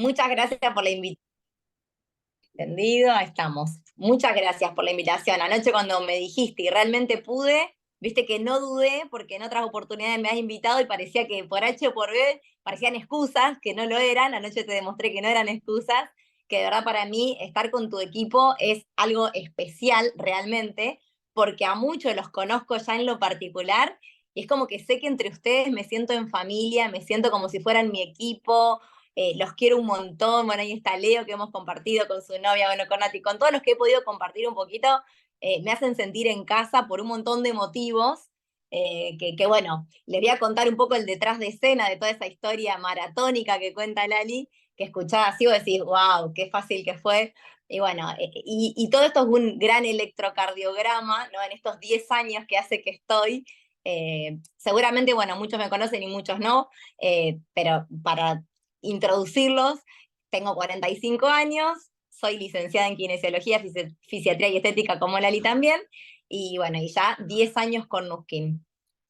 Muchas gracias por la invitación. Entendido, ahí estamos. Muchas gracias por la invitación. Anoche cuando me dijiste y realmente pude, viste que no dudé porque en otras oportunidades me has invitado y parecía que por H o por B parecían excusas, que no lo eran. Anoche te demostré que no eran excusas, que de verdad para mí estar con tu equipo es algo especial realmente, porque a muchos los conozco ya en lo particular y es como que sé que entre ustedes me siento en familia, me siento como si fueran mi equipo. Los quiero un montón. Bueno, ahí está Leo que hemos compartido con su novia, bueno, con Nati, con todos los que he podido compartir un poquito, me hacen sentir en casa por un montón de motivos. Bueno, les voy a contar un poco el detrás de escena de toda esa historia maratónica que cuenta Lali, que escuchaba así vos decís, wow, qué fácil que fue. Y bueno, y todo esto es un gran electrocardiograma, ¿no? En estos 10 años que hace que estoy, seguramente, bueno, muchos me conocen y muchos no, pero para introducirlos, tengo 45 años, soy licenciada en kinesiología, fisiatría y estética como Lali también, y bueno, y ya 10 años con Nuskin.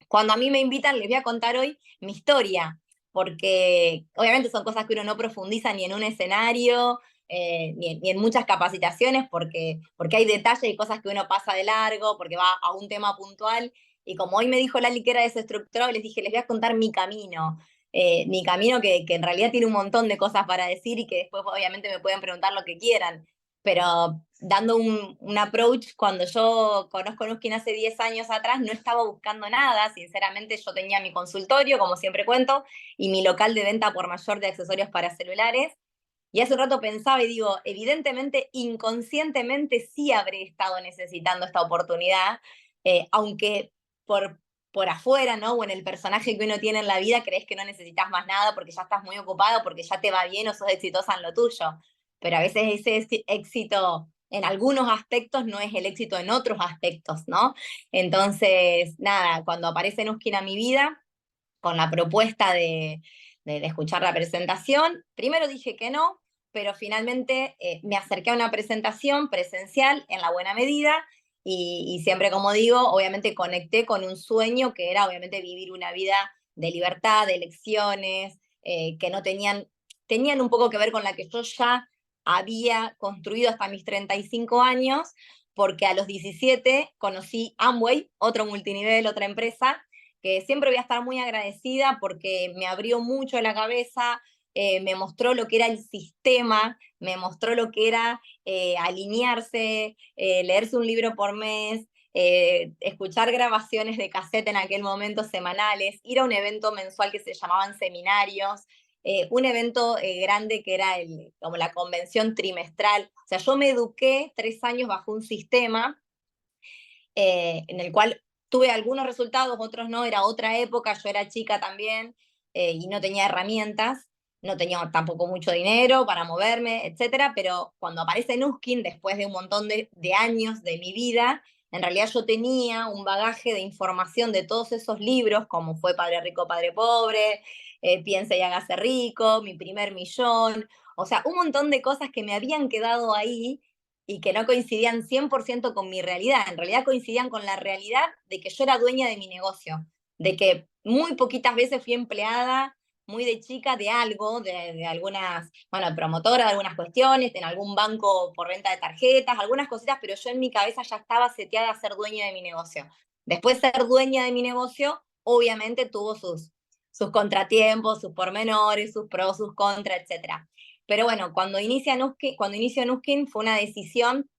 Cuando a mí me invitan, les voy a contar hoy mi historia, porque obviamente son cosas que uno no profundiza ni en un escenario, ni en muchas capacitaciones, porque hay detalles y cosas que uno pasa de largo, porque va a un tema puntual. Y como hoy me dijo Lali que era desestructurado, les dije, les voy a contar mi camino que en realidad tiene un montón de cosas para decir y que después obviamente me pueden preguntar lo que quieran. Pero dando un approach, cuando yo conozco Nuskin hace 10 años atrás, no estaba buscando nada, sinceramente yo tenía mi consultorio, como siempre cuento, y mi local de venta por mayor de accesorios para celulares, y hace un rato pensaba y digo, evidentemente, inconscientemente sí habré estado necesitando esta oportunidad, aunque por, por afuera, ¿no? O en el personaje que uno tiene en la vida, crees que no necesitas más nada porque ya estás muy ocupado, porque ya te va bien o sos exitosa en lo tuyo. Pero a veces ese éxito en algunos aspectos no es el éxito en otros aspectos, ¿no? Entonces, nada, cuando aparece Nuskin a mi vida, con la propuesta de escuchar la presentación. Primero dije que no, pero finalmente me acerqué a una presentación presencial en la buena medida y siempre, como digo, obviamente conecté con un sueño que era obviamente vivir una vida de libertad, de elecciones, que no tenían un poco que ver con la que yo ya había construido hasta mis 35 años, porque a los 17 conocí Amway, otro multinivel, otra empresa, que siempre voy a estar muy agradecida porque me abrió mucho la cabeza, me mostró lo que era el sistema, me mostró lo que era alinearse, leerse un libro por mes, escuchar grabaciones de cassette en aquel momento semanales, ir a un evento mensual que se llamaban seminarios, un evento grande que era como la convención trimestral. O sea, yo me eduqué 3 años bajo un sistema en el cual tuve algunos resultados, otros no, era otra época, yo era chica también y no tenía herramientas, no tenía tampoco mucho dinero para moverme, etcétera, pero cuando aparece Nuskin, después de un montón de años de mi vida, en realidad yo tenía un bagaje de información de todos esos libros, como fue Padre Rico, Padre Pobre, Piense y Hágase Rico, Mi Primer Millón, o sea, un montón de cosas que me habían quedado ahí y que no coincidían 100% con mi realidad. En realidad coincidían con la realidad de que yo era dueña de mi negocio, de que muy poquitas veces fui empleada, muy de chica, de algo, de algunas, bueno, promotora de algunas cuestiones, en algún banco por venta de tarjetas, algunas cositas, pero yo en mi cabeza ya estaba seteada a ser dueña de mi negocio. Después ser dueña de mi negocio, obviamente tuvo sus contratiempos, sus pormenores, sus pros, sus contras, etcétera. Pero bueno, cuando inició Nuskin fue una decisión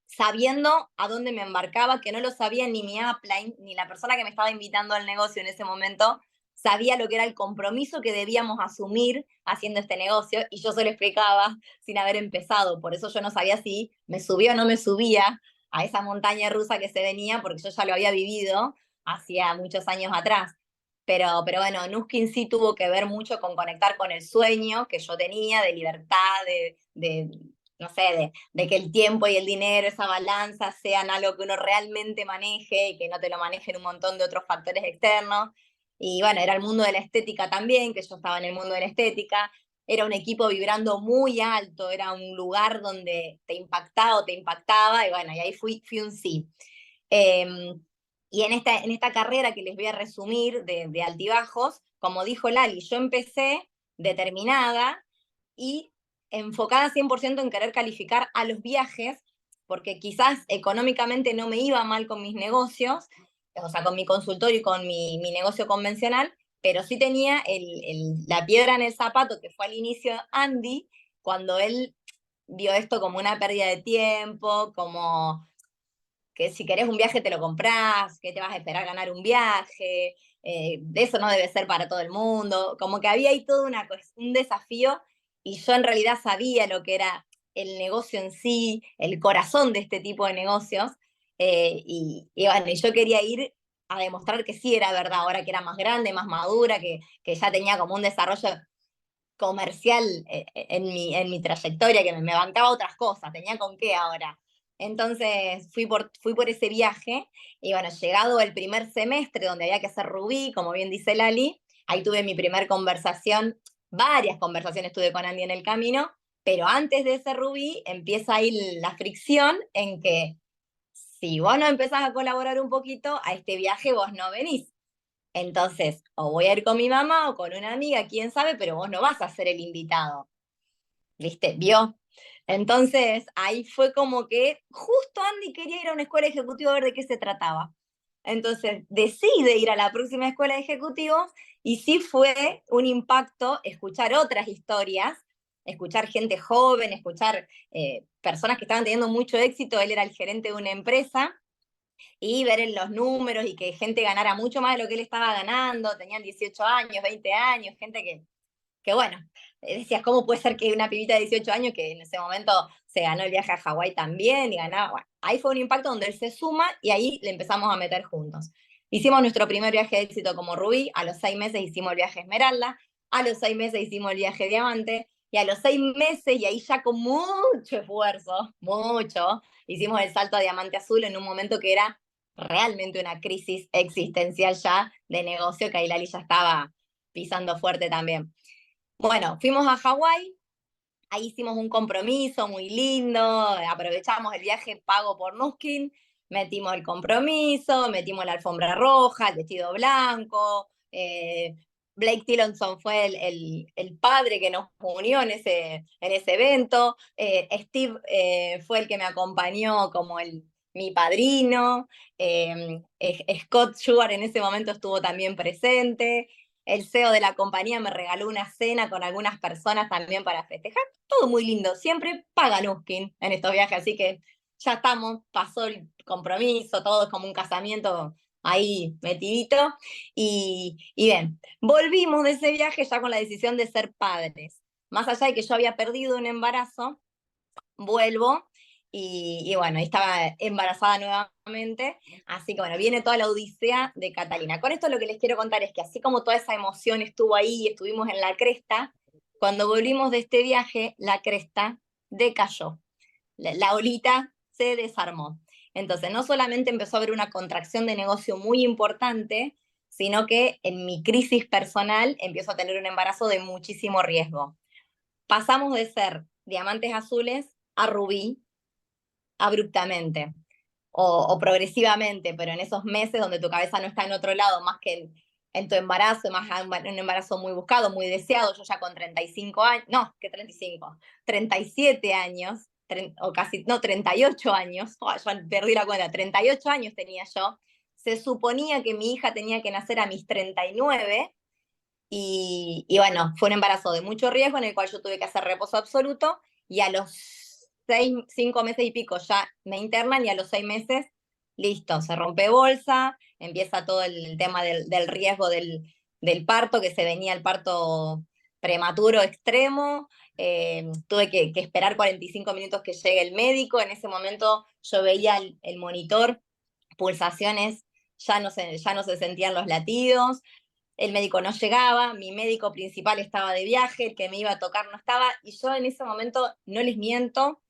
sabiendo a dónde me embarcaba, que no lo sabía ni mi upline, ni la persona que me estaba invitando al negocio en ese momento, sabía lo que era el compromiso que debíamos asumir haciendo este negocio, y yo se lo explicaba sin haber empezado. Por eso yo no sabía si me subía o no me subía a esa montaña rusa que se venía, porque yo ya lo había vivido hacía muchos años atrás. Pero bueno, Nuskin sí tuvo que ver mucho con conectar con el sueño que yo tenía de libertad, no sé, de que el tiempo y el dinero, esa balanza, sean algo que uno realmente maneje y que no te lo manejen un montón de otros factores externos. Y bueno, era el mundo de la estética también, que yo estaba en el mundo de la estética. Era un equipo vibrando muy alto, era un lugar donde te impactaba o te impactaba, y bueno, y ahí fui un sí. Eh, y en esta carrera que les voy a resumir de altibajos, como dijo Lali, yo empecé determinada, y enfocada 100% en querer calificar a los viajes, porque quizás económicamente no me iba mal con mis negocios, o sea, con mi consultorio y con mi negocio convencional, pero sí tenía la piedra en el zapato, que fue al inicio Andy, cuando él vio esto como una pérdida de tiempo, como que si querés un viaje te lo comprás, que te vas a esperar ganar un viaje, eso no debe ser para todo el mundo, como que había ahí todo un desafío y yo en realidad sabía lo que era el negocio en sí, el corazón de este tipo de negocios, y bueno, y yo quería ir a demostrar que sí era verdad, ahora que era más grande, más madura, que ya tenía como un desarrollo comercial en mi trayectoria, que me bancaba otras cosas, tenía con qué ahora. Entonces fui por ese viaje y bueno, llegado el primer semestre donde había que hacer Rubí, como bien dice Lali, ahí tuve mi primer conversación, varias conversaciones tuve con Andy en el camino, pero antes de ese Rubí empieza ahí la fricción en que si vos no empezás a colaborar un poquito, a este viaje vos no venís. Entonces, o voy a ir con mi mamá o con una amiga, quién sabe, pero vos no vas a ser el invitado. ¿Viste? ¿Vio? Entonces, ahí fue como que justo Andy quería ir a una escuela ejecutiva a ver de qué se trataba. Entonces, decide ir a la próxima escuela de ejecutivos y sí fue un impacto escuchar otras historias, escuchar gente joven, escuchar personas que estaban teniendo mucho éxito. Él era el gerente de una empresa y ver en los números y que gente ganara mucho más de lo que él estaba ganando, tenían 18 años, 20 años, gente que bueno, decías, ¿cómo puede ser que una pibita de 18 años que en ese momento se ganó el viaje a Hawái también y ganaba? Bueno, ahí fue un impacto donde él se suma y ahí le empezamos a meter juntos. Hicimos nuestro primer viaje de éxito como Rubí, a los 6 meses hicimos el viaje Esmeralda, a los 6 meses hicimos el viaje Diamante, y a los 6 meses, y ahí ya con mucho esfuerzo, mucho, hicimos el salto a Diamante Azul en un momento que era realmente una crisis existencial ya de negocio, que ahí Lali ya estaba pisando fuerte también. Bueno, fuimos a Hawái, ahí hicimos un compromiso muy lindo, aprovechamos el viaje pago por Nuskin, metimos el compromiso, metimos la alfombra roja, el vestido blanco, Blake Tillotson fue el padre que nos unió en ese evento, Steve fue el que me acompañó como mi padrino, Scott Sugar en ese momento estuvo también presente, el CEO de la compañía me regaló una cena con algunas personas también para festejar. Todo muy lindo. Siempre paga Nuskin en estos viajes, así que ya estamos, pasó el compromiso, todo es como un casamiento ahí metidito. Y bien, volvimos de ese viaje ya con la decisión de ser padres. Más allá de que yo había perdido un embarazo, vuelvo y bueno, estaba embarazada nuevamente, así que bueno, viene toda la odisea de Catalina. Con esto lo que les quiero contar es que así como toda esa emoción estuvo ahí y estuvimos en la cresta, cuando volvimos de este viaje, la cresta decayó, la olita se desarmó. Entonces, no solamente empezó a haber una contracción de negocio muy importante, sino que en mi crisis personal empiezo a tener un embarazo de muchísimo riesgo. Pasamos de ser diamantes azules a rubí abruptamente o progresivamente, pero en esos meses donde tu cabeza no está en otro lado más que en tu embarazo, más un embarazo muy buscado, muy deseado, yo ya con 35 años, no, que 35, 37 años, o casi, no, 38 años, oh, ya perdí la cuenta, 38 años tenía yo, se suponía que mi hija tenía que nacer a mis 39, y bueno, fue un embarazo de mucho riesgo en el cual yo tuve que hacer reposo absoluto y a los 5 meses y pico ya me internan y a los 6 meses, listo, se rompe bolsa, empieza todo el tema del riesgo del parto, que se venía el parto prematuro extremo, tuve que esperar 45 minutos que llegue el médico, en ese momento yo veía el monitor, pulsaciones, ya no se sentían los latidos, el médico no llegaba, mi médico principal estaba de viaje, el que me iba a tocar no estaba, y yo en ese momento, no les miento,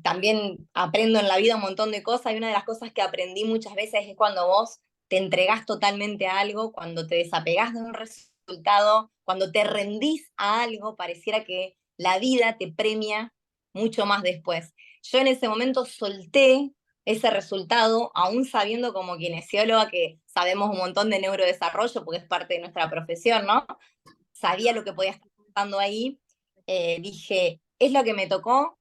también aprendo en la vida un montón de cosas, y una de las cosas que aprendí muchas veces es cuando vos te entregás totalmente a algo, cuando te desapegás de un resultado, cuando te rendís a algo, pareciera que la vida te premia mucho más después. Yo en ese momento solté ese resultado, aún sabiendo como kinesióloga que sabemos un montón de neurodesarrollo, porque es parte de nuestra profesión, ¿no? Sabía lo que podía estar pasando ahí, dije, es lo que me tocó,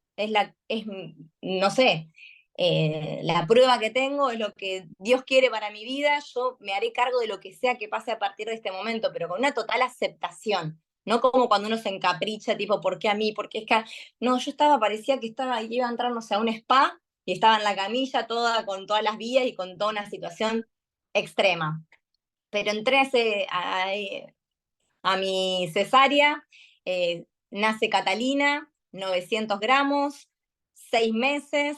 no sé, la prueba que tengo, es lo que Dios quiere para mi vida, yo me haré cargo de lo que sea que pase a partir de este momento, pero con una total aceptación. No como cuando uno se encapricha, tipo, ¿por qué a mí? Porque es que, no, yo parecía que iba a entrar, no sé, a un spa y estaba en la camilla toda, con todas las vías y con toda una situación extrema. Pero entré a mi cesárea, nace Catalina, 900 gramos, 6 meses,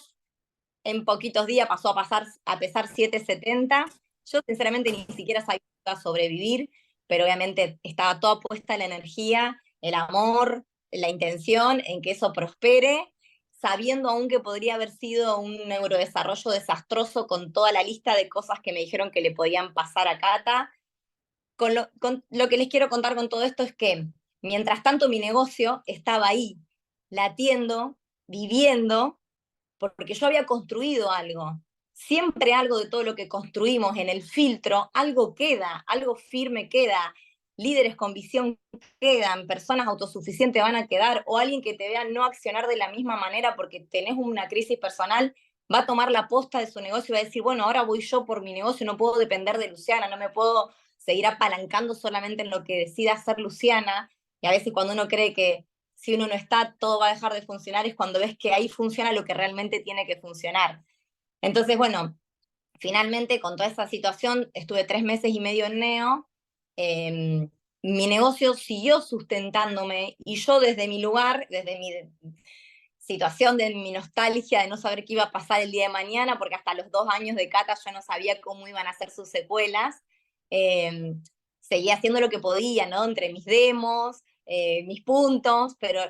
en poquitos días pasó a pesar 770. Yo sinceramente ni siquiera sabía que iba a sobrevivir, pero obviamente estaba toda puesta la energía, el amor, la intención en que eso prospere, sabiendo aún que podría haber sido un neurodesarrollo desastroso con toda la lista de cosas que me dijeron que le podían pasar a Cata. Con lo que les quiero contar con todo esto es que mientras tanto mi negocio estaba ahí, latiendo, viviendo, porque yo había construido algo. Siempre algo de todo lo que construimos en el filtro, algo queda, algo firme queda. Líderes con visión quedan, personas autosuficientes van a quedar, o alguien que te vea no accionar de la misma manera porque tenés una crisis personal, va a tomar la posta de su negocio y va a decir, bueno, ahora voy yo por mi negocio, no puedo depender de Luciana, no me puedo seguir apalancando solamente en lo que decida hacer Luciana. Y a veces cuando uno cree que si uno no está, todo va a dejar de funcionar, es cuando ves que ahí funciona lo que realmente tiene que funcionar. Entonces, bueno, finalmente con toda esa situación, estuve 3 meses y medio en Neo, mi negocio siguió sustentándome y yo desde mi lugar, desde mi situación, de mi nostalgia de no saber qué iba a pasar el día de mañana, porque hasta los 2 años de Cata yo no sabía cómo iban a ser sus secuelas, eh, seguía haciendo lo que podía, ¿no? Entre mis demos, mis puntos, pero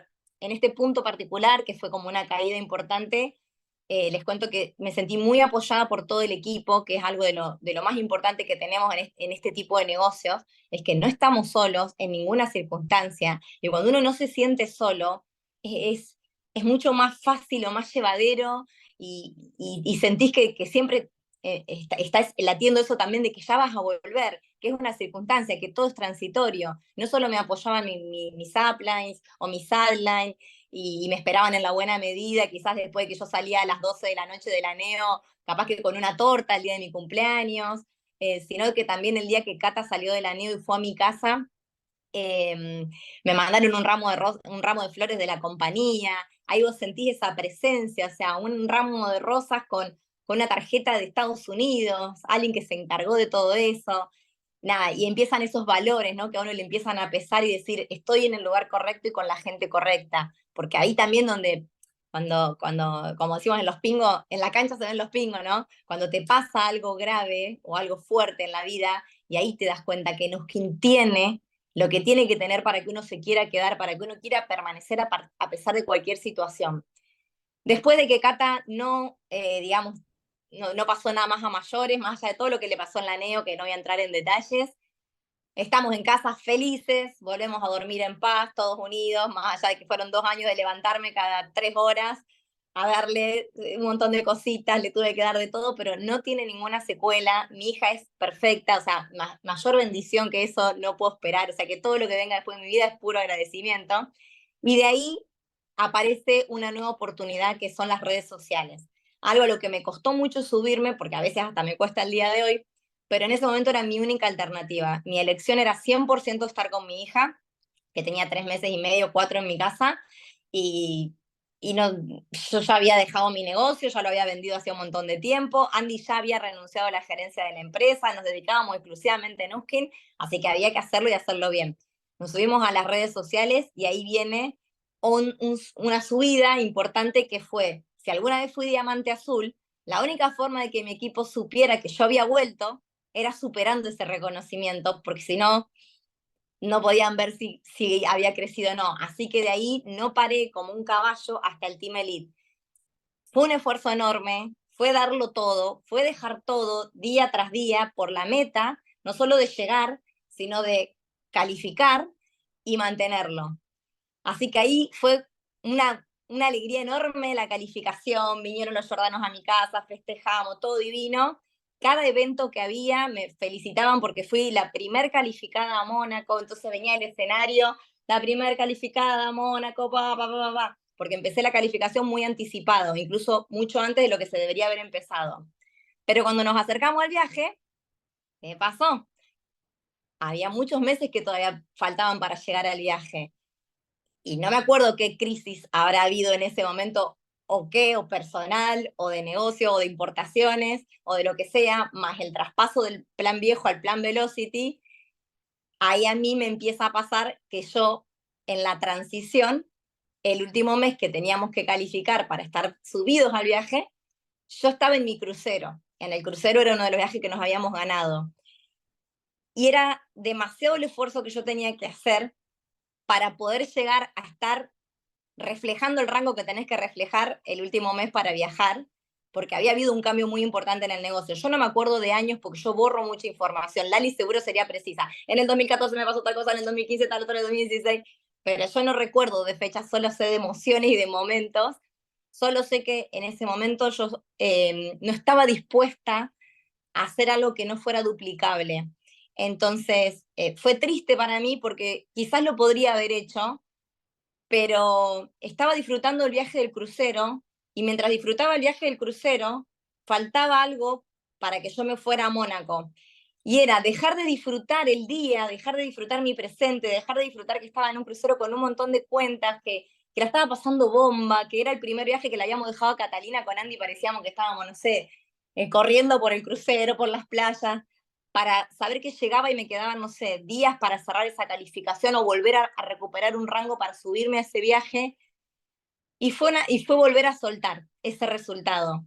en este punto particular, que fue como una caída importante, les cuento que me sentí muy apoyada por todo el equipo, que es algo de lo más importante que tenemos en este tipo de negocios, es que no estamos solos en ninguna circunstancia, y cuando uno no se siente solo, es mucho más fácil o más llevadero y sentís que siempre estás latiendo eso también de que ya vas a volver, que es una circunstancia, que todo es transitorio. No solo me apoyaban mis uplines o mis sidelines y me esperaban en la buena medida, quizás después de que yo salía a las 12 de la noche de la NEO, capaz que con una torta el día de mi cumpleaños, sino que también el día que Cata salió de la NEO y fue a mi casa, me mandaron un ramo de flores de la compañía, ahí vos sentís esa presencia, o sea, un ramo de rosas con una tarjeta de Estados Unidos, alguien que se encargó de todo eso, nada, y empiezan esos valores, ¿no? Que a uno le empiezan a pesar y decir, estoy en el lugar correcto y con la gente correcta, porque ahí también donde, como decimos en los pingos, en la cancha se ven los pingos, ¿no? Cuando te pasa algo grave o algo fuerte en la vida, y ahí te das cuenta que Nuskin tiene lo que tiene que tener para que uno se quiera quedar, para que uno quiera permanecer a pesar de cualquier situación. Después de que Cata no, digamos, no pasó nada más a mayores, más allá de todo lo que le pasó en la NEO, que no voy a entrar en detalles, estamos en casa felices, volvemos a dormir en paz, todos unidos, más allá de que fueron 2 años de levantarme cada 3 horas, a darle un montón de cositas, le tuve que dar de todo, pero no tiene ninguna secuela, mi hija es perfecta, o sea, mayor bendición que eso no puedo esperar, o sea, que todo lo que venga después de mi vida es puro agradecimiento. Y de ahí aparece una nueva oportunidad que son las redes sociales. Algo a lo que me costó mucho subirme, porque a veces hasta me cuesta el día de hoy, pero en ese momento era mi única alternativa. Mi elección era 100% estar con mi hija, que tenía 3 meses y medio, 4 en mi casa, y, y no, yo ya había dejado mi negocio, ya lo había vendido hace un montón de tiempo, Andy ya había renunciado a la gerencia de la empresa, nos dedicábamos exclusivamente a Nuskin, así que había que hacerlo y hacerlo bien. Nos subimos a las redes sociales y ahí viene una subida importante que fue, si alguna vez fui diamante azul, la única forma de que mi equipo supiera que yo había vuelto era superando ese reconocimiento, porque si no, no podían ver si había crecido o no. Así que de ahí no paré como un caballo hasta el Team Elite. Fue un esfuerzo enorme, fue darlo todo, fue dejar todo día tras día por la meta, no solo de llegar, sino de calificar y mantenerlo. Así que ahí fue una alegría enorme la calificación, vinieron los jordanos a mi casa, festejamos, todo divino. Cada evento que había me felicitaban porque fui la primer calificada a Mónaco, entonces venía el escenario la primera calificada, Mónaco, porque empecé la calificación muy anticipado, incluso mucho antes de lo que se debería haber empezado. Pero cuando nos acercamos al viaje, ¿qué pasó? Había muchos meses que todavía faltaban para llegar al viaje. Y no me acuerdo qué crisis habrá habido en ese momento, o qué, o personal, o de negocio, o de importaciones, o de lo que sea, más el traspaso del plan viejo al plan Velocity. Ahí a mí me empieza a pasar que yo, en la transición, el último mes que teníamos que calificar para estar subidos al viaje, yo estaba en mi crucero. En el crucero era uno de los viajes que nos habíamos ganado. Y era demasiado el esfuerzo que yo tenía que hacer para poder llegar a estar reflejando el rango que tenés que reflejar el último mes para viajar, porque había habido un cambio muy importante en el negocio. Yo no me acuerdo de años porque yo borro mucha información. Lali seguro sería precisa. En el 2014 me pasó tal cosa, en el 2015 tal otra, en el 2016, pero yo no recuerdo de fechas, solo sé de emociones y de momentos. Solo sé que en ese momento yo no estaba dispuesta a hacer algo que no fuera duplicable. Entonces, fue triste para mí porque quizás lo podría haber hecho, pero estaba disfrutando el viaje del crucero y mientras disfrutaba el viaje del crucero, faltaba algo para que yo me fuera a Mónaco. Y era dejar de disfrutar el día, dejar de disfrutar mi presente, dejar de disfrutar que estaba en un crucero con un montón de cuentas, que la estaba pasando bomba, que era el primer viaje que le habíamos dejado a Catalina con Andy, parecíamos que estábamos, no sé, corriendo por el crucero, por las playas, para saber que llegaba y me quedaban, no sé, días para cerrar esa calificación o volver a recuperar un rango para subirme a ese viaje. Y fue volver a soltar ese resultado.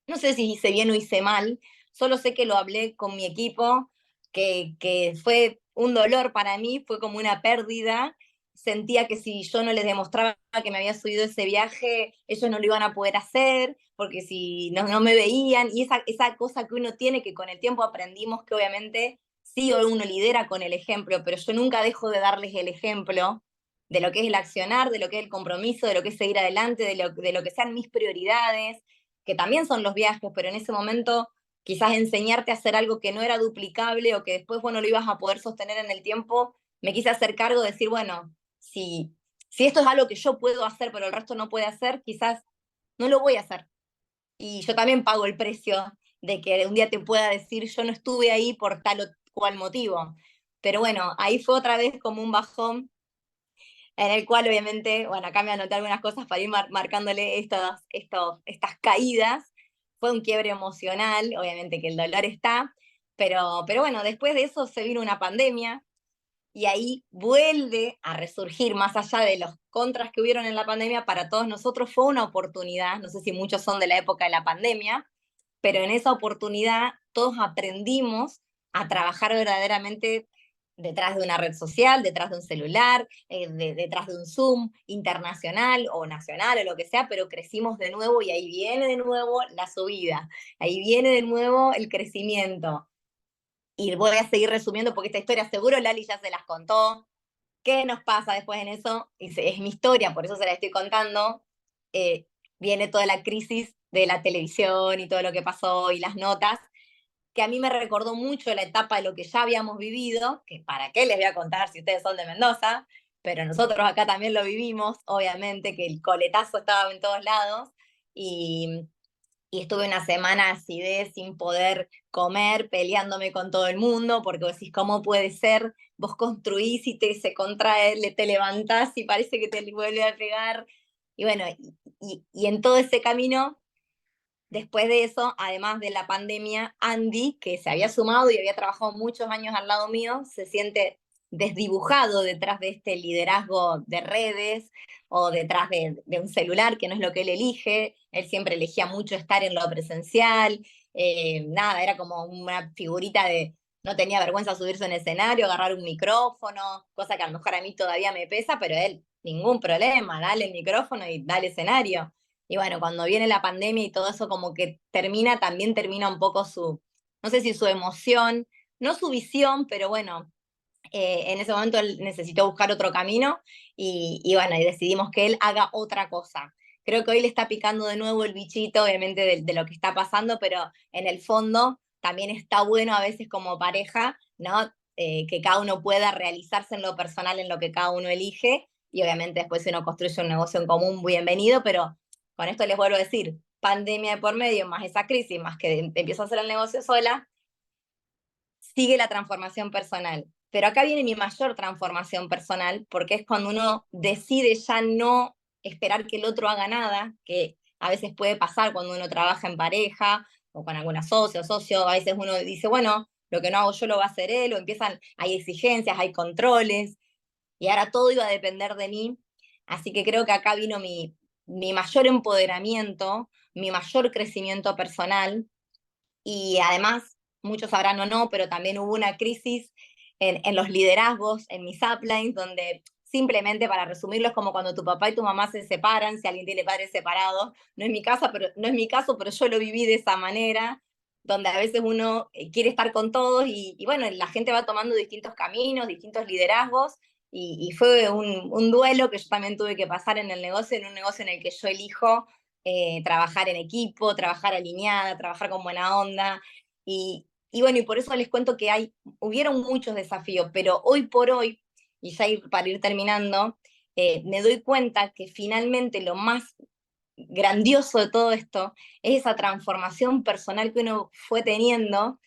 No sé si hice bien o hice mal, solo sé que lo hablé con mi equipo, que fue un dolor para mí, fue como una pérdida. Sentía que si yo no les demostraba que me había subido ese viaje, ellos no lo iban a poder hacer, porque si no me veían, y esa cosa que uno tiene, que con el tiempo aprendimos que obviamente sí uno lidera con el ejemplo, pero yo nunca dejo de darles el ejemplo de lo que es el accionar, de lo que es el compromiso, de lo que es seguir adelante, de lo que sean mis prioridades, que también son los viajes, pero en ese momento quizás enseñarte a hacer algo que no era duplicable o que después, bueno, lo ibas a poder sostener en el tiempo, me quise hacer cargo de decir, bueno, si esto es algo que yo puedo hacer, pero el resto no puede hacer, quizás no lo voy a hacer. Y yo también pago el precio de que un día te pueda decir, yo no estuve ahí por tal o cual motivo. Pero bueno, ahí fue otra vez como un bajón en el cual obviamente, bueno, acá me anoté algunas cosas para ir marcándole estas caídas. Fue un quiebre emocional, obviamente que el dolor está, pero bueno, después de eso se vino una pandemia y ahí vuelve a resurgir, más allá de los contras que hubieron en la pandemia, para todos nosotros fue una oportunidad, no sé si muchos son de la época de la pandemia, pero en esa oportunidad todos aprendimos a trabajar verdaderamente detrás de una red social, detrás de un celular, detrás de un Zoom internacional o nacional o lo que sea, pero crecimos de nuevo y ahí viene de nuevo la subida, ahí viene de nuevo el crecimiento. Y voy a seguir resumiendo porque esta historia seguro Lali ya se las contó. ¿Qué nos pasa después en eso? Es mi historia, por eso se la estoy contando. Eh, Viene toda la crisis de la televisión y todo lo que pasó y las notas, que a mí me recordó mucho la etapa de lo que ya habíamos vivido, que para qué les voy a contar si ustedes son de Mendoza, pero nosotros acá también lo vivimos, obviamente, que el coletazo estaba en todos lados, y, y estuve una semana así de sin poder comer, peleándome con todo el mundo, porque vos decís, ¿cómo puede ser? Vos construís y se contrae, te levantás y parece que te vuelve a pegar. Y bueno, y en todo ese camino, después de eso, además de la pandemia, Andy, que se había sumado y había trabajado muchos años al lado mío, se siente desdibujado detrás de este liderazgo de redes o detrás de un celular, que no es lo que él elige. Él siempre elegía mucho estar en lo presencial. Nada, era como una figurita de, no tenía vergüenza subirse en escenario, agarrar un micrófono, cosa que a lo mejor a mí todavía me pesa, pero él, ningún problema, dale el micrófono y dale escenario. Y bueno, cuando viene la pandemia y todo eso como que termina, también termina un poco no sé si su emoción, no su visión, pero bueno, en ese momento él necesitó buscar otro camino y bueno, y decidimos que él haga otra cosa. Creo que hoy le está picando de nuevo el bichito, obviamente, de lo que está pasando, pero en el fondo también está bueno a veces como pareja, ¿no? que cada uno pueda realizarse en lo personal, en lo que cada uno elige, y obviamente después si uno construye un negocio en común, bienvenido, pero con esto les vuelvo a decir, pandemia de por medio, más esa crisis, más que empiezo a hacer el negocio sola, sigue la transformación personal. Pero acá viene mi mayor transformación personal, porque es cuando uno decide ya no esperar que el otro haga nada, que a veces puede pasar cuando uno trabaja en pareja o con alguna socio, a veces uno dice, bueno, lo que no hago yo lo va a hacer él, o empiezan, hay exigencias, hay controles, y ahora todo iba a depender de mí. Así que creo que acá vino mi mayor empoderamiento, mi mayor crecimiento personal, y además, muchos sabrán o no, pero también hubo una crisis en los liderazgos, en mis uplines, donde simplemente, para resumirlo, es como cuando tu papá y tu mamá se separan, si alguien tiene padres separados. No es mi caso, no es mi caso, pero yo lo viví de esa manera, donde a veces uno quiere estar con todos y bueno, la gente va tomando distintos caminos, distintos liderazgos, y fue un duelo que yo también tuve que pasar en el negocio, en un negocio en el que yo elijo trabajar en equipo, trabajar alineada, trabajar con buena onda. Y bueno, y por eso les cuento que hubieron muchos desafíos, pero hoy por hoy, y ya para ir terminando, me doy cuenta que finalmente lo más grandioso de todo esto es esa transformación personal que uno fue teniendo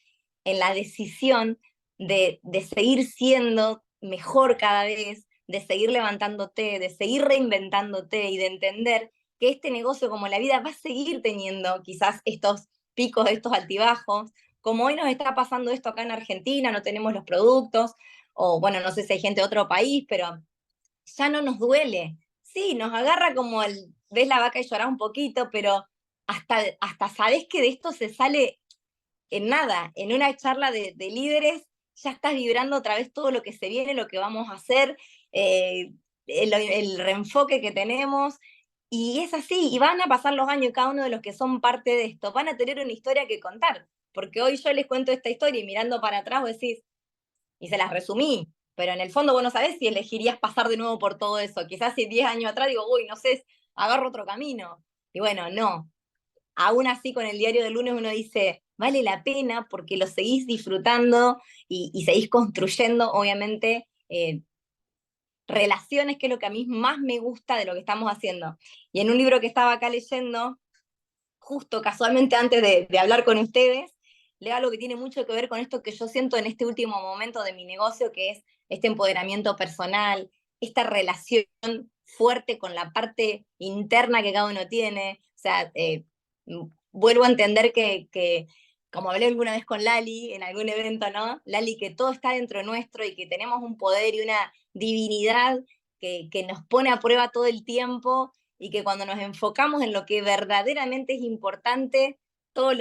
en la decisión de seguir siendo mejor cada vez, de seguir levantándote, de seguir reinventándote y de entender que este negocio, como la vida, va a seguir teniendo quizás estos picos, estos altibajos, como hoy nos está pasando esto acá en Argentina, no tenemos los productos, o bueno, no sé si hay gente de otro país, pero ya no nos duele. Sí, nos agarra como ves la vaca y llorás un poquito, pero hasta sabés que de esto se sale en nada, en una charla de líderes, ya estás vibrando otra vez todo lo que se viene, lo que vamos a hacer, el reenfoque que tenemos, y es así, y van a pasar los años, cada uno de los que son parte de esto, van a tener una historia que contar, porque hoy yo les cuento esta historia y mirando para atrás vos decís, y se las resumí, pero en el fondo vos no sabés si elegirías pasar de nuevo por todo eso, quizás si 10 años atrás digo, uy, no sé, agarro otro camino, y bueno, no, aún así con el diario del lunes uno dice, vale la pena porque lo seguís disfrutando y seguís construyendo, obviamente, relaciones, que es lo que a mí más me gusta de lo que estamos haciendo. Y en un libro que estaba acá leyendo, justo casualmente antes de hablar con ustedes, leo algo que tiene mucho que ver con esto que yo siento en este último momento de mi negocio, que es este empoderamiento personal, esta relación fuerte con la parte interna que cada uno tiene. O sea, vuelvo a entender que, como hablé alguna vez con Lali en algún evento, ¿no? Lali, que todo está dentro nuestro y que tenemos un poder y una divinidad que nos pone a prueba todo el tiempo, y que cuando nos enfocamos en lo que verdaderamente es importante, todos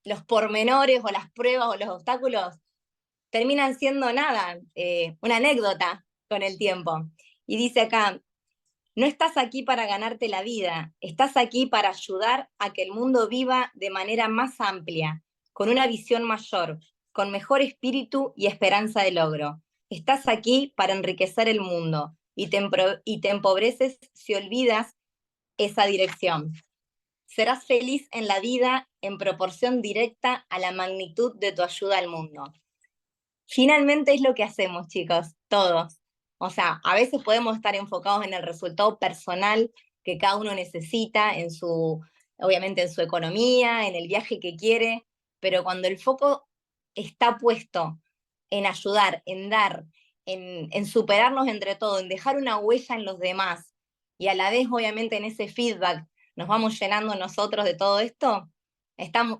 los pormenores o las pruebas o los obstáculos terminan siendo nada, una anécdota con el tiempo. Y dice acá, no estás aquí para ganarte la vida, estás aquí para ayudar a que el mundo viva de manera más amplia, con una visión mayor, con mejor espíritu y esperanza de logro. Estás aquí para enriquecer el mundo y te empobreces si olvidas esa dirección. Serás feliz en la vida en proporción directa a la magnitud de tu ayuda al mundo. Finalmente es lo que hacemos, chicos, todos. O sea, a veces podemos estar enfocados en el resultado personal que cada uno necesita, obviamente en su economía, en el viaje que quiere, pero cuando el foco está puesto en ayudar, en dar, en superarnos entre todos, en dejar una huella en los demás, y a la vez, obviamente, en ese feedback nos vamos llenando nosotros de todo esto,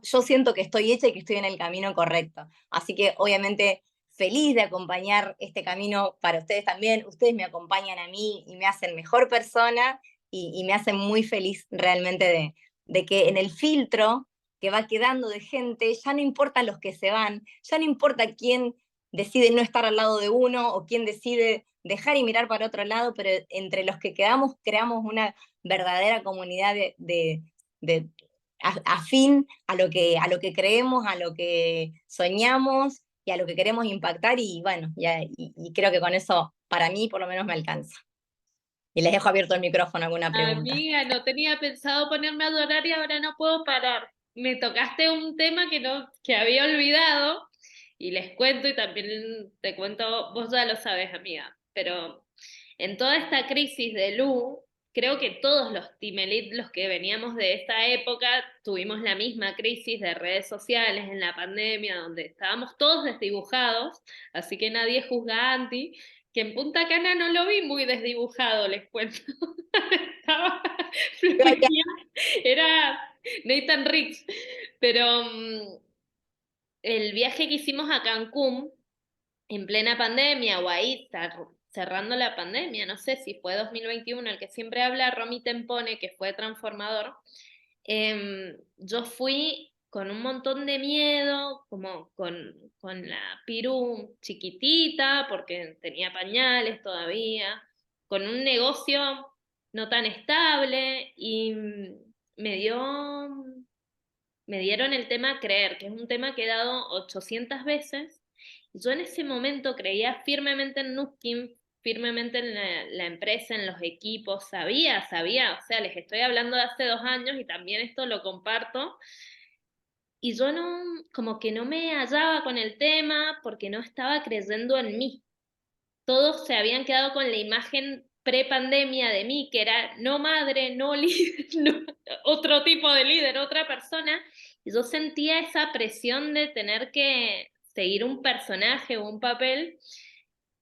yo siento que estoy hecha y que estoy en el camino correcto. Así que, obviamente, feliz de acompañar este camino para ustedes también. Ustedes me acompañan a mí y me hacen mejor persona, y me hacen muy feliz realmente de que en el filtro que va quedando de gente, ya no importa los que se van, ya no importa quién decide no estar al lado de uno o quién decide dejar y mirar para otro lado, pero entre los que quedamos creamos una verdadera comunidad de afín a lo que creemos, a lo que soñamos y a lo que queremos impactar, y bueno, y creo que con eso para mí por lo menos me alcanza. Y les dejo abierto el micrófono, alguna pregunta. Amiga, no tenía pensado ponerme a adorar y ahora no puedo parar. Me tocaste un tema que no, que había olvidado Y les cuento y también te cuento, vos ya lo sabes, amiga, pero en toda esta crisis de Lu, creo que todos los Team Elite, los que veníamos de esta época, tuvimos la misma crisis de redes sociales en la pandemia, donde estábamos todos desdibujados, así que nadie juzga a Anti, que en Punta Cana no lo vi muy desdibujado, les cuento. Estaba fluía, era Nathan Rich, pero el viaje que hicimos a Cancún en plena pandemia o ahí cerrando la pandemia, no sé si fue 2021 el que siempre habla Romy Tempone, que fue transformador, yo fui con un montón de miedo, como con la Piru chiquitita, porque tenía pañales todavía, con un negocio no tan estable y me dio me dieron el tema creer, que es un tema que he dado 800 veces. Yo en ese momento creía firmemente en Nuskin, firmemente en la empresa, en los equipos, sabía, o sea, les estoy hablando de hace 2 años y también esto lo comparto. Y yo no, como que no me hallaba con el tema porque no estaba creyendo en mí. Todos se habían quedado con la imagen pre-pandemia de mí, que era no madre, no líder, no, otro tipo de líder, otra persona, y yo sentía esa presión de tener que seguir un personaje o un papel,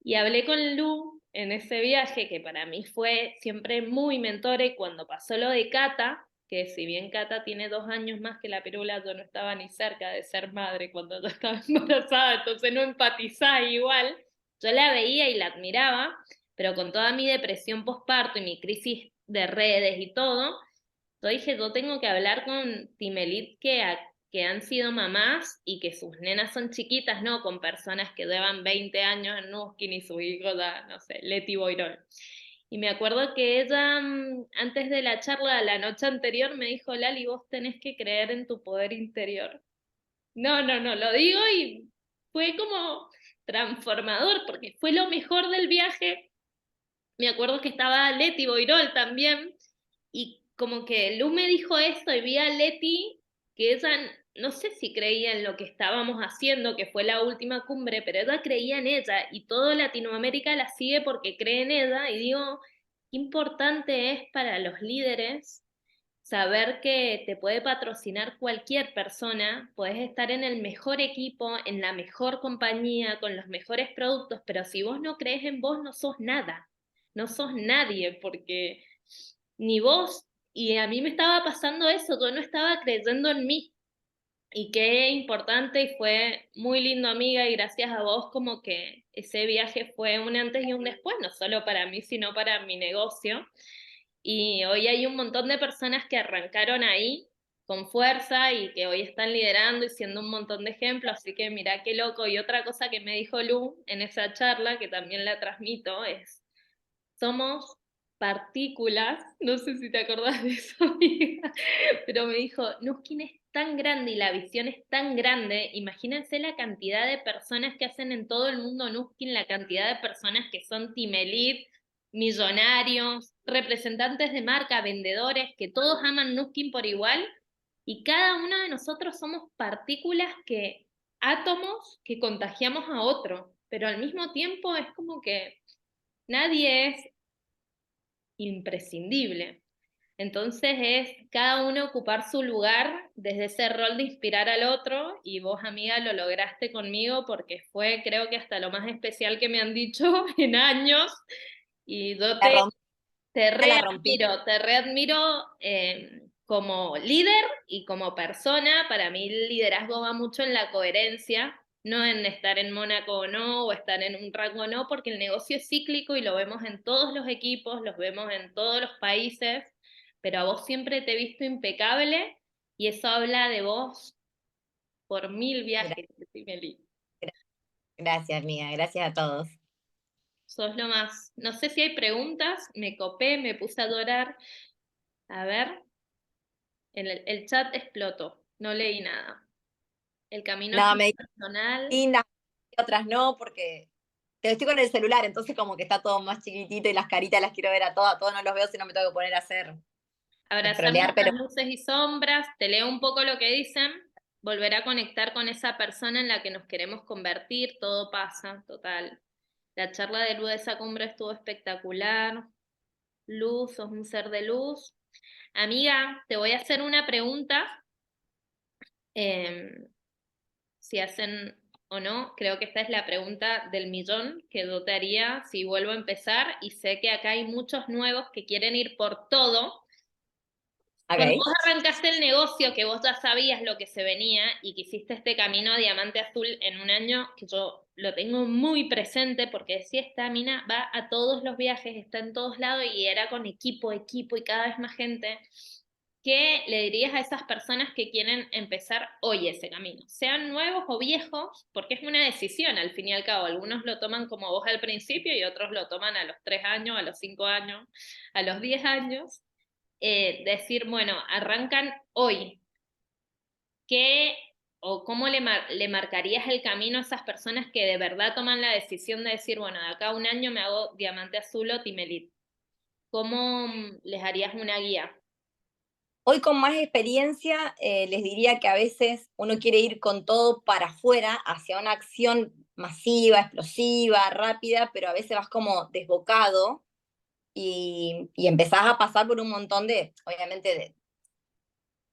y hablé con Lu en ese viaje, que para mí fue siempre muy mentora, y cuando pasó lo de Cata, que si bien Cata tiene 2 años más que la Pirula, yo no estaba ni cerca de ser madre cuando yo estaba embarazada, entonces no empatizaba igual. Yo la veía y la admiraba, pero con toda mi depresión postparto y mi crisis de redes y todo, yo dije, yo tengo que hablar con Timelit que han sido mamás y que sus nenas son chiquitas, ¿no? Con personas que llevan 20 años en Nuskin y su hijo da, no sé, Leti Boirol. Y me acuerdo que ella, antes de la charla, la noche anterior, me dijo, Lali, vos tenés que creer en tu poder interior. No, no, no, lo digo y fue como transformador, porque fue lo mejor del viaje. Me acuerdo que estaba Leti Boirol también, y como que Lu me dijo esto y vi a Leti, que ella no sé si creía en lo que estábamos haciendo, que fue la última cumbre, pero ella creía en ella y toda Latinoamérica la sigue porque cree en ella, y digo, qué importante es para los líderes saber que te puede patrocinar cualquier persona, puedes estar en el mejor equipo, en la mejor compañía, con los mejores productos, pero si vos no crees en vos, no sos nada, no sos nadie, porque ni vos, y a mí me estaba pasando eso, yo no estaba creyendo en mí, y qué importante, y fue muy lindo, amiga, y gracias a vos como que ese viaje fue un antes y un después, no solo para mí, sino para mi negocio. Y hoy hay un montón de personas que arrancaron ahí con fuerza y que hoy están liderando y siendo un montón de ejemplos, así que mirá qué loco. Y otra cosa que me dijo Lu en esa charla, que también la transmito, es, somos partículas, no sé si te acordás de eso, amiga, pero me dijo, Nuskin es tan grande y la visión es tan grande, imagínense la cantidad de personas que hacen en todo el mundo Nuskin, la cantidad de personas que son Team Elite, millonarios, representantes de marca, vendedores, que todos aman Nuskin por igual, y cada uno de nosotros somos partículas que, átomos que contagiamos a otro, pero al mismo tiempo es como que nadie es imprescindible. Entonces es cada uno ocupar su lugar desde ese rol de inspirar al otro, y vos, amiga, lo lograste conmigo porque fue, creo que hasta lo más especial que me han dicho en años, y yo La rompí, la rompí. te readmiro como líder y como persona. Para mí el liderazgo va mucho en la coherencia, no en estar en Mónaco o no, o estar en un rango o no, porque el negocio es cíclico y lo vemos en todos los equipos, los vemos en todos los países, pero a vos siempre te he visto impecable y eso habla de vos por 1000 viajes, Meli. Gracias, amiga. Gracias a todos. Sos lo más. No sé si hay preguntas, me copé, me puse a adorar. A ver, el chat explotó, no leí nada. El camino es No, me personal. lindas, otras no, porque estoy con el celular, entonces como que está todo más chiquitito y las caritas las quiero ver a todos no los veo si no me tengo que poner a hacer, Abrazamos scrollear, pero las luces y sombras, te leo un poco lo que dicen. volver a conectar con esa persona en la que nos queremos convertir, todo pasa, total. La charla de Lu de esa cumbre estuvo espectacular. Luz, sos un ser de luz. Amiga, te voy a hacer una pregunta. eh, si hacen o no, creo que esta es la pregunta del millón que yo te haría si vuelvo a empezar y sé que acá hay muchos nuevos que quieren ir por todo. Cuando Ok. vos arrancaste el negocio, que vos ya sabías lo que se venía y que hiciste este camino a Diamante Azul en un año, que yo lo tengo muy presente porque decía, esta mina va a todos los viajes, está en todos lados y era con equipo, equipo y cada vez más gente. ¿Qué le dirías a esas personas que quieren empezar hoy ese camino? Sean nuevos o viejos, porque es una decisión al fin y al cabo. Algunos lo toman como vos al principio y otros lo toman a los 3 años, a los 5 años, a los 10 años. Decir, bueno, arrancan hoy. ¿Qué o cómo le marcarías el camino a esas personas que de verdad toman la decisión de decir, bueno, de acá a un año me hago Diamante Azul o Timelit? ¿Cómo les harías una guía? Hoy con más experiencia, les diría que a veces uno quiere ir con todo para afuera, hacia una acción masiva, explosiva, rápida, pero a veces vas como desbocado y empezás a pasar por un montón de, obviamente,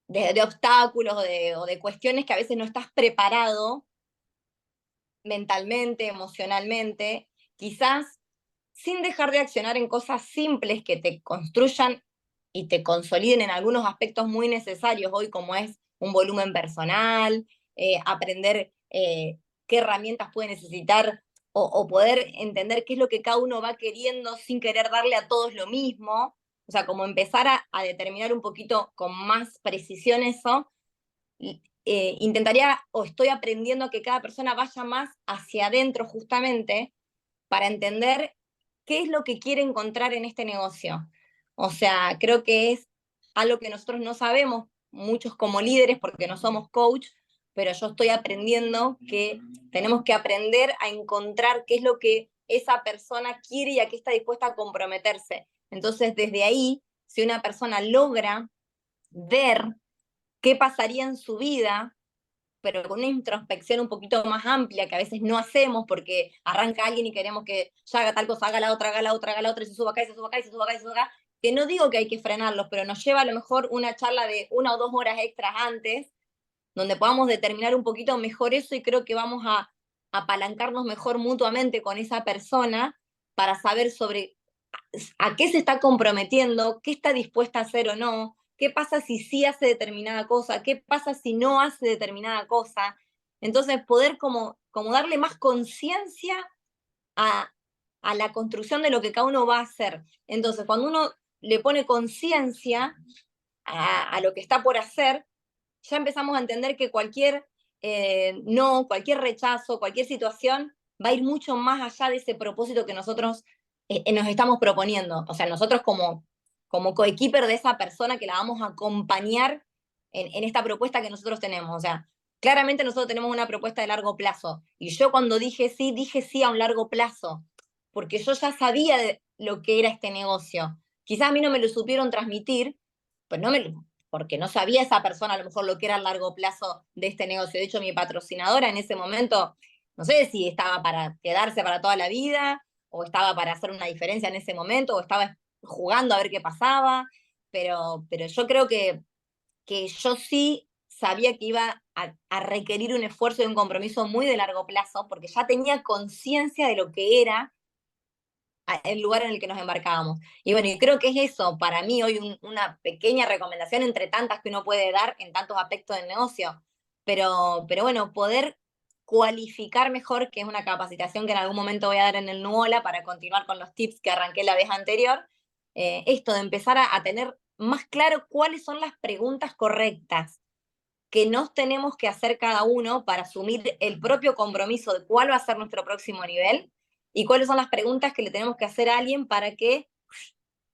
de obstáculos o de cuestiones que a veces no estás preparado mentalmente, emocionalmente, quizás sin dejar de accionar en cosas simples que te construyan y te consoliden en algunos aspectos muy necesarios hoy, como es un volumen personal, aprender qué herramientas puede necesitar o poder entender qué es lo que cada uno va queriendo sin querer darle a todos lo mismo. O sea, como empezar a determinar un poquito con más precisión eso, intentaría o estoy aprendiendo a que cada persona vaya más hacia adentro justamente para entender qué es lo que quiere encontrar en este negocio. O sea, creo que es algo que nosotros no sabemos, muchos como líderes, porque no somos coach, pero yo estoy aprendiendo que tenemos que aprender a encontrar qué es lo que esa persona quiere y a qué está dispuesta a comprometerse. Entonces, desde ahí, si una persona logra ver qué pasaría en su vida, pero con una introspección un poquito más amplia que a veces no hacemos porque arranca alguien y queremos que ya haga tal cosa, haga la otra, haga la otra, haga la otra, y se suba acá, y se suba acá, y se suba acá, y se suba acá, que no digo que hay que frenarlos, pero nos lleva a lo mejor una charla de 1 o 2 horas extras antes, donde podamos determinar un poquito mejor eso y creo que vamos a apalancarnos mejor mutuamente con esa persona para saber sobre a qué se está comprometiendo, qué está dispuesta a hacer o no, qué pasa si sí hace determinada cosa, qué pasa si no hace determinada cosa. Entonces, poder como darle más conciencia a, a la construcción de lo que cada uno va a hacer. Entonces, cuando uno le pone conciencia a lo que está por hacer, ya empezamos a entender que cualquier no, cualquier rechazo, cualquier situación va a ir mucho más allá de ese propósito que nosotros nos estamos proponiendo. O sea, nosotros como coequiper de esa persona que la vamos a acompañar en esta propuesta que nosotros tenemos. O sea, claramente nosotros tenemos una propuesta de largo plazo. Y yo cuando dije sí a un largo plazo, porque yo ya sabía de lo que era este negocio. Quizás a mí no me lo supieron transmitir, pues no me, porque no sabía esa persona a lo mejor lo que era el largo plazo de este negocio. De hecho, mi patrocinadora en ese momento, no sé si estaba para quedarse para toda la vida, o estaba para hacer una diferencia en ese momento, o estaba jugando a ver qué pasaba, pero yo creo que yo sí sabía que iba a requerir un esfuerzo y un compromiso muy de largo plazo, porque ya tenía conciencia de lo que era el lugar en el que nos embarcábamos. Y bueno, y creo que es eso, para mí hoy una pequeña recomendación entre tantas que uno puede dar en tantos aspectos del negocio. Pero bueno, poder cualificar mejor, que es una capacitación que en algún momento voy a dar en el Nuola para continuar con los tips que arranqué la vez anterior, esto de empezar a tener más claro cuáles son las preguntas correctas que nos tenemos que hacer cada uno para asumir el propio compromiso de cuál va a ser nuestro próximo nivel y cuáles son las preguntas que le tenemos que hacer a alguien para que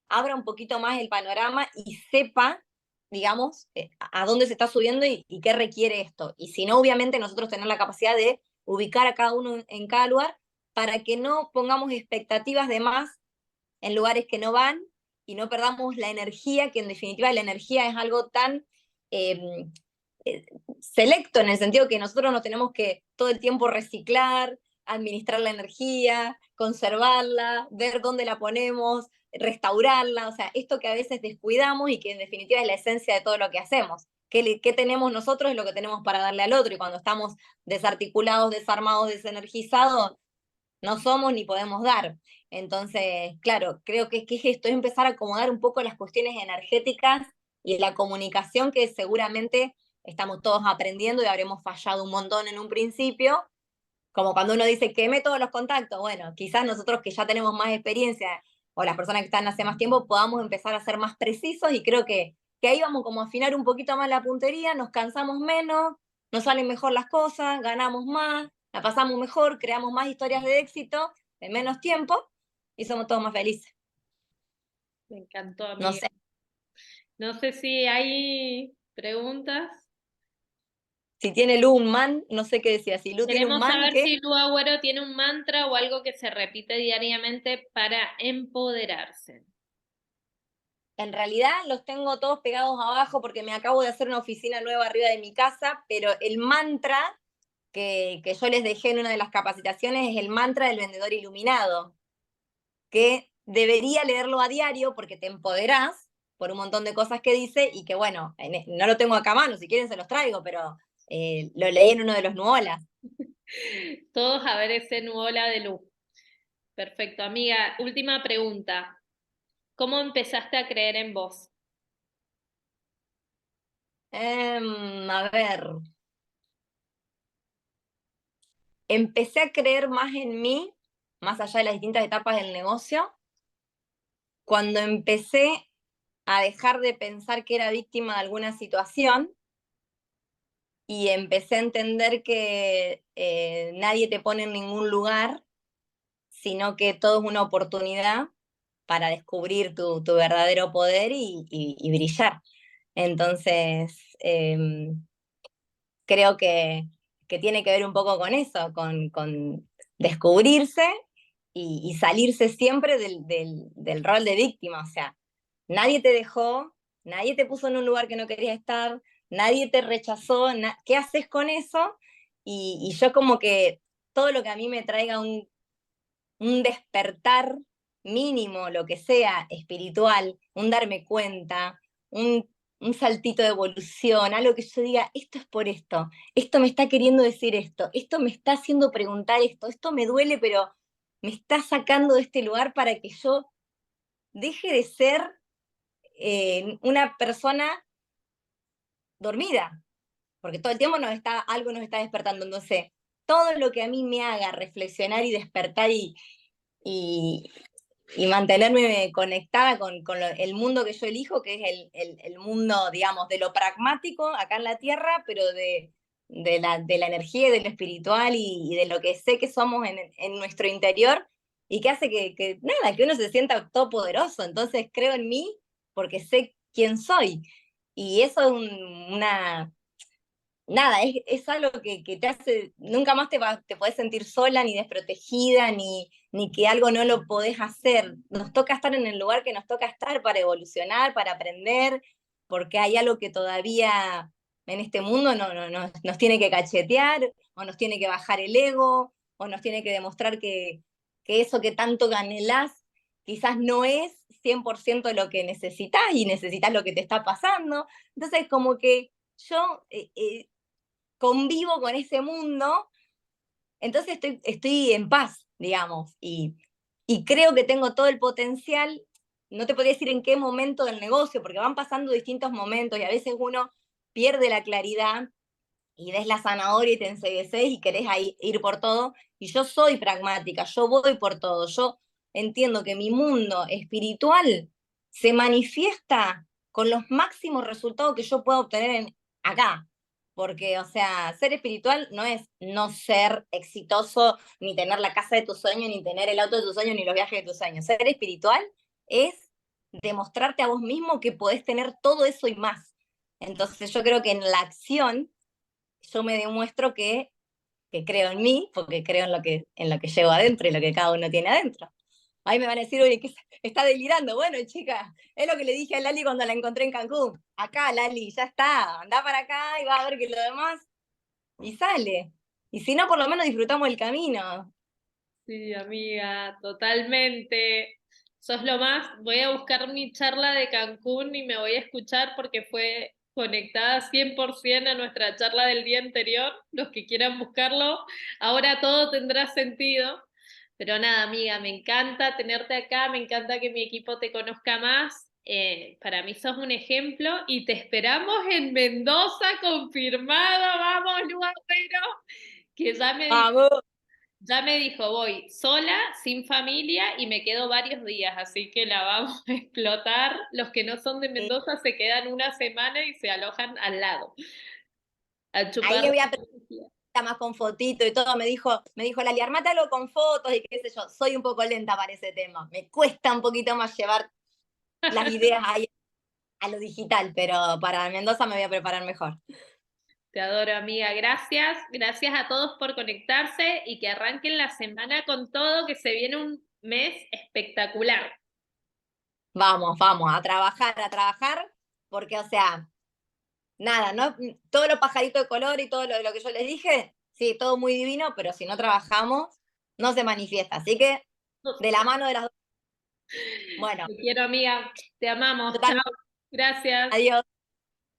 abra un poquito más el panorama y sepa, digamos, a dónde se está subiendo y qué requiere esto. Y si no, obviamente nosotros tenemos la capacidad de ubicar a cada uno en cada lugar para que no pongamos expectativas de más en lugares que no van y no perdamos la energía, que en definitiva la energía es algo tan selecto en el sentido que nosotros no tenemos que todo el tiempo reciclar, administrar la energía, conservarla, ver dónde la ponemos, restaurarla, o sea, esto que a veces descuidamos y que en definitiva es la esencia de todo lo que hacemos. ¿Qué tenemos nosotros es lo que tenemos para darle al otro? Y cuando estamos desarticulados, desarmados, desenergizados, no somos ni podemos dar. Entonces, claro, creo que es esto, es empezar a acomodar un poco las cuestiones energéticas y la comunicación que seguramente estamos todos aprendiendo y habremos fallado un montón en un principio, como cuando uno dice queme todos los contactos. Bueno, quizás nosotros que ya tenemos más experiencia o las personas que están hace más tiempo podamos empezar a ser más precisos y creo que ahí vamos como a afinar un poquito más la puntería, nos cansamos menos, nos salen mejor las cosas, ganamos más, la pasamos mejor, creamos más historias de éxito en menos tiempo y somos todos más felices. Me encantó, No amiga. sé, No sé si hay preguntas. si tiene Lu un man, no sé qué decía, si Lu tiene un Queremos man, saber ¿qué? si Lu Agüero tiene un mantra o algo que se repite diariamente para empoderarse. En realidad los tengo todos pegados abajo porque me acabo de hacer una oficina nueva arriba de mi casa, pero el mantra que yo les dejé en una de las capacitaciones es el mantra del vendedor iluminado, que debería leerlo a diario porque te empoderás por un montón de cosas que dice y que bueno, no lo tengo acá a mano, si quieren se los traigo, pero lo leí en uno de los Nuolas. Todos a ver ese nuola de Lu. Perfecto, amiga. Última pregunta. ¿Cómo empezaste a creer en vos? A ver, empecé a creer más en mí, más allá de las distintas etapas del negocio, cuando empecé a dejar de pensar que era víctima de alguna situación y empecé a entender que nadie te pone en ningún lugar, sino que todo es una oportunidad para descubrir tu verdadero poder y brillar. Entonces, creo que tiene que ver un poco con eso, con descubrirse y salirse siempre del rol de víctima. O sea, nadie te dejó, nadie te puso en un lugar que no querías estar, nadie te rechazó, ¿qué haces con eso? Y yo como que todo lo que a mí me traiga un despertar mínimo, lo que sea, espiritual, un darme cuenta, un saltito de evolución, algo que yo diga, esto es por esto me está queriendo decir esto me está haciendo preguntar esto me duele, pero me está sacando de este lugar para que yo deje de ser una persona dormida, porque todo el tiempo algo nos está despertando. Entonces, todo lo que a mí me haga reflexionar y despertar y, y mantenerme conectada con el mundo que yo elijo, que es el mundo, digamos, de lo pragmático acá en la Tierra, pero de la energía y de lo espiritual y de lo que sé que somos en nuestro interior y que hace nada, que uno se sienta todopoderoso. Entonces creo en mí porque sé quién soy. Y eso es nada, es algo que te hace, nunca más te podés sentir sola, ni desprotegida, ni que algo no lo podés hacer. Nos toca estar en el lugar que nos toca estar para evolucionar, para aprender, porque hay algo que todavía en este mundo nos tiene que cachetear, o nos tiene que bajar el ego, o nos tiene que demostrar que eso que tanto anhelás quizás no es 100% lo que necesitas y necesitas lo que te está pasando. Entonces, como que yo convivo con ese mundo, entonces estoy en paz, digamos, y creo que tengo todo el potencial. No te podría decir en qué momento del negocio, porque van pasando distintos momentos y a veces uno pierde la claridad y ves la zanahoria y te encegueces y querés ir por todo. Y yo soy pragmática, yo voy por todo. Yo entiendo que mi mundo espiritual se manifiesta con los máximos resultados que yo puedo obtener acá. Porque, o sea, ser espiritual no es no ser exitoso, ni tener la casa de tus sueños, ni tener el auto de tus sueños, ni los viajes de tus sueños. Ser espiritual es demostrarte a vos mismo que podés tener todo eso y más. Entonces yo creo que en la acción yo me demuestro que creo en mí, porque creo en lo que llevo adentro y lo que cada uno tiene adentro. Ahí me van a decir, oye, que está delirando. Bueno, chica, es lo que le dije a Lali cuando la encontré en Cancún. Acá, Lali, ya está, anda para acá y va a ver que lo demás, y sale. Y si no, por lo menos disfrutamos el camino. Sí, amiga, totalmente. Sos lo más. Voy a buscar mi charla de Cancún y me voy a escuchar porque fue conectada 100% a nuestra charla del día anterior. Los que quieran buscarlo, ahora todo tendrá sentido. Pero nada, amiga, me encanta tenerte acá, me encanta que mi equipo te conozca más. Para mí sos un ejemplo y te esperamos en Mendoza, confirmado. Vamos, Lu Agüero, que Vamos. ya me dijo, voy sola, sin familia y me quedo varios días, así que la vamos a explotar. Los que no son de Mendoza se quedan una semana y se alojan al lado, a Ahí chupar. le voy a más con fotito y todo, me dijo Lali, armátelo con fotos y qué sé yo, soy un poco lenta para ese tema, me cuesta un poquito más llevar las ideas ahí a lo digital, pero para Mendoza me voy a preparar mejor. Te adoro, amiga. Gracias. Gracias a todos por conectarse y que arranquen la semana con todo, que se viene un mes espectacular. Vamos, vamos, a trabajar, porque, o sea, nada, no, todos los pajaritos de color y todo lo que yo les dije, sí, todo muy divino, pero si no trabajamos, no se manifiesta. Así que, de la mano de las dos, bueno, Te quiero, amiga. Te amamos. Chao. total, Gracias. adiós,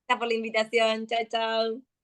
gracias por la invitación, chao, chao.